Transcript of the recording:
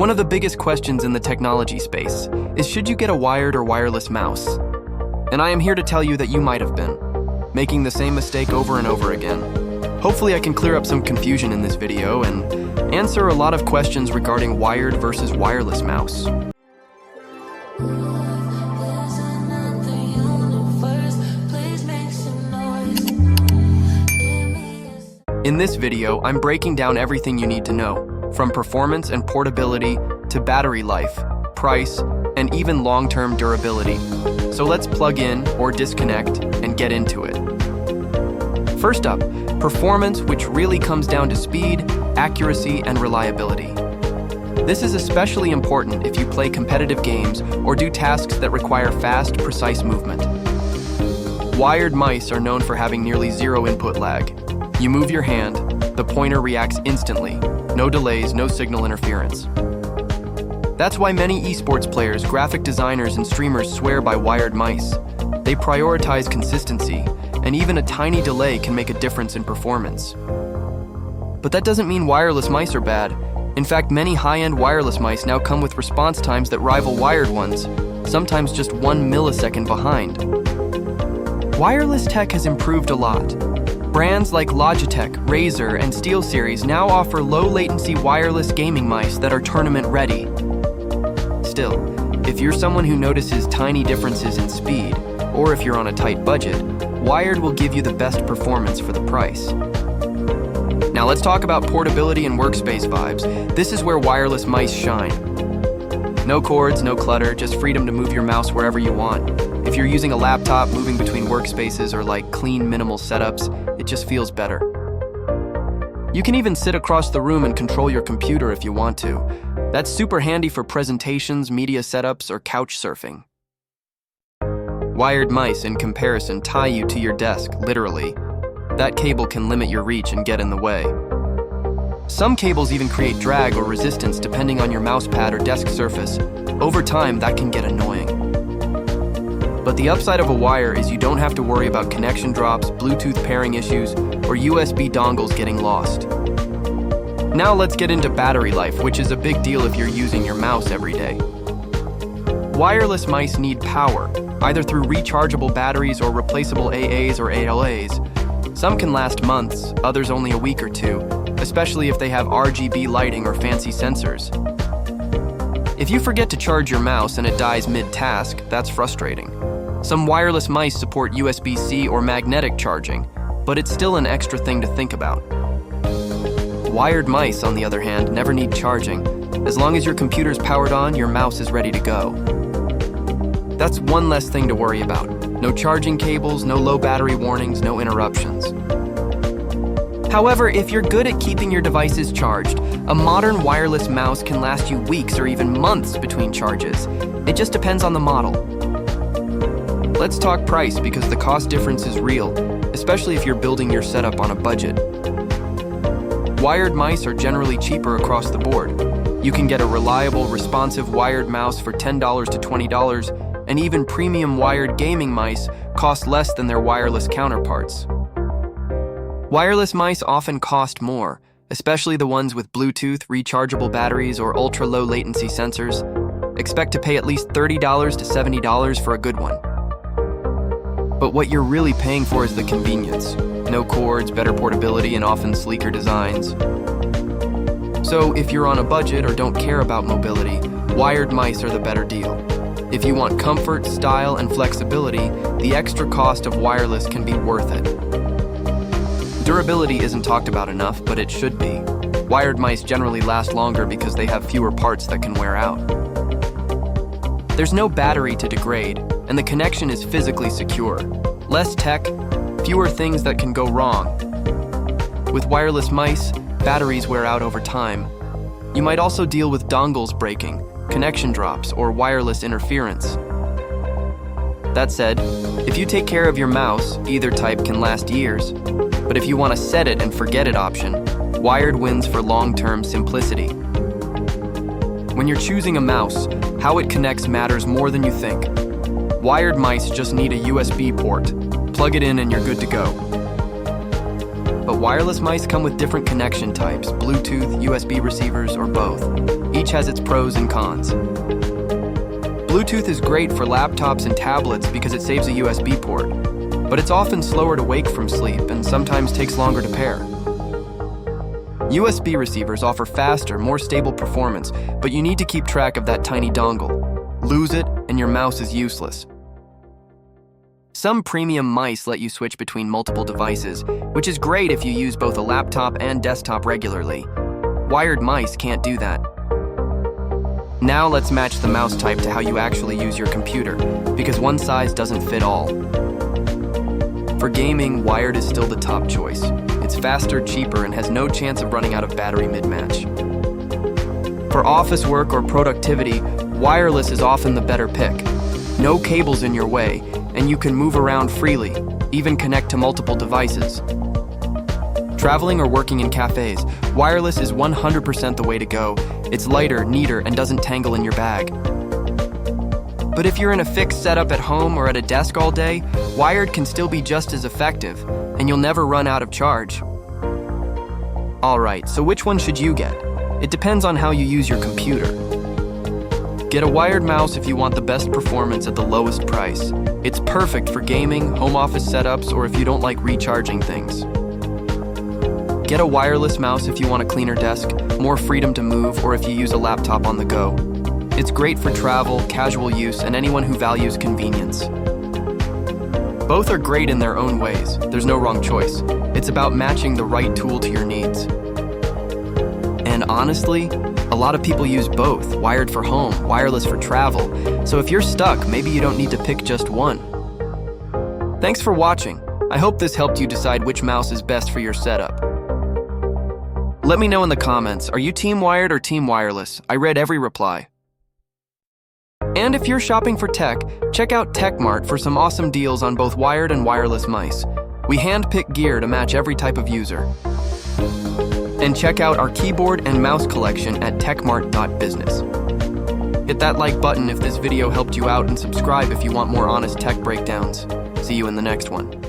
One of the biggest questions in the technology space is, should you get a wired or wireless mouse? And I am here to tell you that you might have been making the same mistake over and over again. Hopefully I can clear up some confusion in this video and answer a lot of questions regarding wired versus wireless mouse. In this video, I'm breaking down everything you need to know, from performance and portability to battery life, price, and even long-term durability. So let's plug in or disconnect and get into it. First up, performance, which really comes down to speed, accuracy, and reliability. This is especially important if you play competitive games or do tasks that require fast, precise movement. Wired mice are known for having nearly zero input lag. You move your hand, the pointer reacts instantly. No delays, no signal interference. That's why many esports players, graphic designers, and streamers swear by wired mice. They prioritize consistency, and even a tiny delay can make a difference in performance. But that doesn't mean wireless mice are bad. In fact, many high-end wireless mice now come with response times that rival wired ones, sometimes just 1 millisecond behind. Wireless tech has improved a lot. Brands like Logitech, Razer, and SteelSeries now offer low-latency wireless gaming mice that are tournament-ready. Still, if you're someone who notices tiny differences in speed, or if you're on a tight budget, wired will give you the best performance for the price. Now let's talk about portability and workspace vibes. This is where wireless mice shine. No cords, no clutter, just freedom to move your mouse wherever you want. If you're using a laptop, moving between workspaces, or like clean, minimal setups, it just feels better. You can even sit across the room and control your computer if you want to. That's super handy for presentations, media setups, or couch surfing. Wired mice, in comparison, tie you to your desk, literally. That cable can limit your reach and get in the way. Some cables even create drag or resistance depending on your mouse pad or desk surface. Over time, that can get annoying. But the upside of a wire is you don't have to worry about connection drops, Bluetooth pairing issues, or USB dongles getting lost. Now let's get into battery life, which is a big deal if you're using your mouse every day. Wireless mice need power, either through rechargeable batteries or replaceable AAs or ALAs. Some can last months, others only a week or two, especially if they have RGB lighting or fancy sensors. If you forget to charge your mouse and it dies mid-task, that's frustrating. Some wireless mice support USB-C or magnetic charging, but it's still an extra thing to think about. Wired mice, on the other hand, never need charging. As long as your computer's powered on, your mouse is ready to go. That's one less thing to worry about. No charging cables, no low battery warnings, no interruptions. However, if you're good at keeping your devices charged, a modern wireless mouse can last you weeks or even months between charges. It just depends on the model. Let's talk price, because the cost difference is real, especially if you're building your setup on a budget. Wired mice are generally cheaper across the board. You can get a reliable, responsive wired mouse for $10 to $20, and even premium wired gaming mice cost less than their wireless counterparts. Wireless mice often cost more, especially the ones with Bluetooth, rechargeable batteries, or ultra-low latency sensors. Expect to pay at least $30 to $70 for a good one. But what you're really paying for is the convenience. No cords, better portability, and often sleeker designs. So if you're on a budget or don't care about mobility, wired mice are the better deal. If you want comfort, style, and flexibility, the extra cost of wireless can be worth it. Durability isn't talked about enough, but it should be. Wired mice generally last longer because they have fewer parts that can wear out. There's no battery to degrade, and the connection is physically secure. Less tech, fewer things that can go wrong. With wireless mice, batteries wear out over time. You might also deal with dongles breaking, connection drops, or wireless interference. That said, if you take care of your mouse, either type can last years. But if you want a set it and forget it option, wired wins for long-term simplicity. When you're choosing a mouse, how it connects matters more than you think. Wired mice just need a USB port. Plug it in and you're good to go. But wireless mice come with different connection types, Bluetooth, USB receivers, or both. Each has its pros and cons. Bluetooth is great for laptops and tablets because it saves a USB port, but it's often slower to wake from sleep and sometimes takes longer to pair. USB receivers offer faster, more stable performance, but you need to keep track of that tiny dongle. Lose it, and your mouse is useless. Some premium mice let you switch between multiple devices, which is great if you use both a laptop and desktop regularly. Wired mice can't do that. Now let's match the mouse type to how you actually use your computer, because one size doesn't fit all. For gaming, wired is still the top choice. It's faster, cheaper, and has no chance of running out of battery mid-match. For office work or productivity, wireless is often the better pick. No cables in your way, and you can move around freely, even connect to multiple devices. Traveling or working in cafes, wireless is 100% the way to go. It's lighter, neater, and doesn't tangle in your bag. But if you're in a fixed setup at home or at a desk all day, wired can still be just as effective, and you'll never run out of charge. Alright, so which one should you get? It depends on how you use your computer. Get a wired mouse if you want the best performance at the lowest price. It's perfect for gaming, home office setups, or if you don't like recharging things. Get a wireless mouse if you want a cleaner desk, more freedom to move, or if you use a laptop on the go. It's great for travel, casual use, and anyone who values convenience. Both are great in their own ways. There's no wrong choice. It's about matching the right tool to your needs. And honestly, a lot of people use both, wired for home, wireless for travel. So if you're stuck, maybe you don't need to pick just one. Thanks for watching. I hope this helped you decide which mouse is best for your setup. Let me know in the comments, are you team wired or team wireless? I read every reply. And if you're shopping for tech, check out TechMart for some awesome deals on both wired and wireless mice. We hand-pick gear to match every type of user. And check out our keyboard and mouse collection at techmart.business. Hit that like button if this video helped you out and subscribe if you want more honest tech breakdowns. See you in the next one.